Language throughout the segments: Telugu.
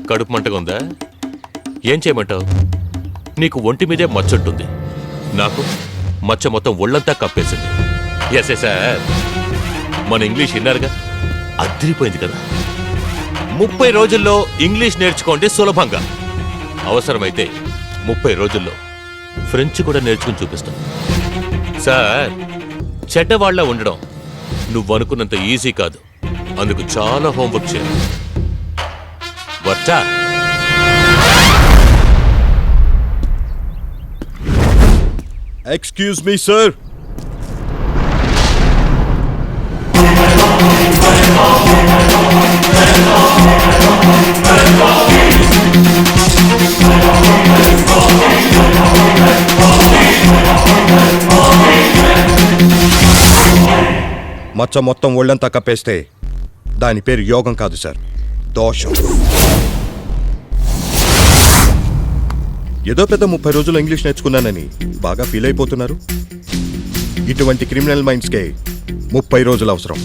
కడుపు మంటగా ఉందా? ఏం చేయమంటావు? నీకు ఒంటి మీదే మచ్చుంటుంది, నాకు మచ్చ మొత్తం ఒళ్ళంతా కప్పేసింది. ఎస్ సార్, మన ఇంగ్లీష్ విన్నారుగా, అదిరిపోయింది కదా. 30 రోజుల్లో ఇంగ్లీష్ నేర్చుకోండి సులభంగా. అవసరమైతే 30 రోజుల్లో ఫ్రెంచ్ కూడా నేర్చుకుని చూపిస్తాం. సార్, చెడ్డవాళ్ల ఉండడం నువ్వనుకున్నంత ఈజీ కాదు. అందుకు చాలా హోంవర్క్ చేయాలి. వర్టా? Excuse me sir. మచ్చ మొత్తం ఒళ్ళంతా కప్పేస్తే దాని పేరు యోగం కాదు సార్, దోషం. ఏదో పెద్ద 30 రోజులు ఇంగ్లీష్ నేర్చుకున్నానని బాగా ఫీల్ అయిపోతున్నారు. ఇటువంటి క్రిమినల్ మైండ్స్కే 30 రోజులు అవసరం.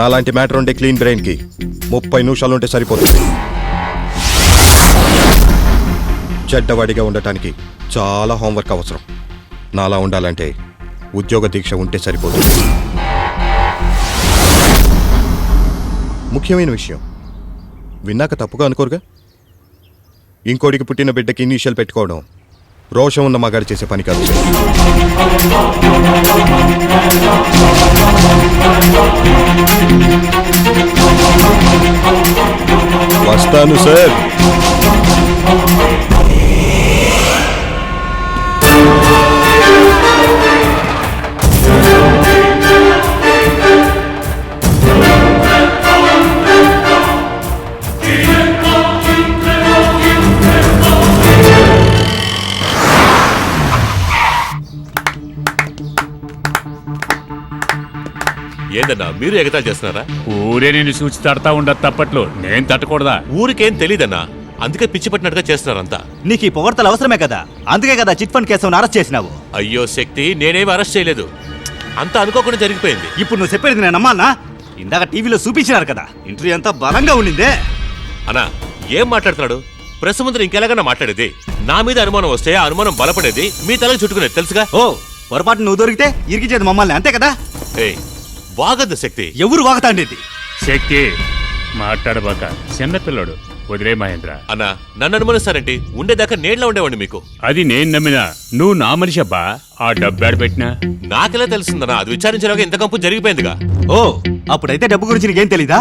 నాలాంటి మ్యాటర్ ఉండే క్లీన్ బ్రెయిన్కి 30 నిమిషాలు ఉంటే సరిపోతుంది. చెడ్డవాడిగా ఉండటానికి చాలా హోంవర్క్ అవసరం. నాలా ఉండాలంటే ఉద్యోగ దీక్ష ఉంటే సరిపోతుంది. ముఖ్యమైన విషయం విన్నాక తప్పుగా అనుకోరుగా? ఇంకోడికి పుట్టిన బిడ్డకి ఇనీషియల్ పెట్టుకోవడం రోషం ఉన్న మగాడు చేసే పని కాదు. వస్తాను సార్. ఏందన్నా మీరు ఎగతాలు చేస్తున్నారా? ఊరే నేను సూచి తడతా ఉండదు తప్పట్లో, నేను తట్టకూడదా? ఊరికేం తెలీదన్నా, అందుకే పిచ్చి పట్టినట్టుగా చేస్తున్నారంతా. నీకు ఈ పొగడ్తలు అవసరమే కదా, అందుకే కదా చిట్ ఫండ్ కేసును అరెస్ట్ చేసినావు. అయ్యో శక్తి, నేనేమి అరెస్ట్ చేయలేదు, అంతా అనుకోకుండా జరిగిపోయింది. ఇప్పుడు నువ్వు చెప్పేది నేను నమ్మాలనా? ఇందాక టీవీలో చూపించినారు కదా, ఇంటర్వ్యూ అంతా బలంగా ఉండిందే. అన్నా ఏం మాట్లాడుతున్నాడు? ప్రెస్ ముందు ఇంకెలాగన్నా మాట్లాడేది? నా మీద అనుమానం వస్తే ఆ అనుమానం బలపడేది మీ తలకు చుట్టుకునేది తెలుసుగా. ఓ పొరపాటు నువ్వు దొరికితే ఇరికిచేది మమ్మల్ని, అంతే కదా? ఏయ్ వాగద్దు శక్తి. ఎవరు వాగతాండేది? శక్తి మాట్లాడబాక, చిన్నపిల్లడు వదిలే మహేంద్ర. అన్నా నన్ను అనుమానిస్తారేంటి? ఉండేదాకా నేడ్లా ఉండేవాడిని మీకు. అది నేను నమ్మినా, నువ్వు నా మనిషి అబ్బా. ఆ డబ్బాడు పెట్టినా నాకెలా తెలుస్తుందన్నా? అది విచారించడానికి ఇంత కంపు జరిగిపోయిందిగా. ఓ అప్పుడైతే డబ్బు గురించి నీకేం తెలీదా?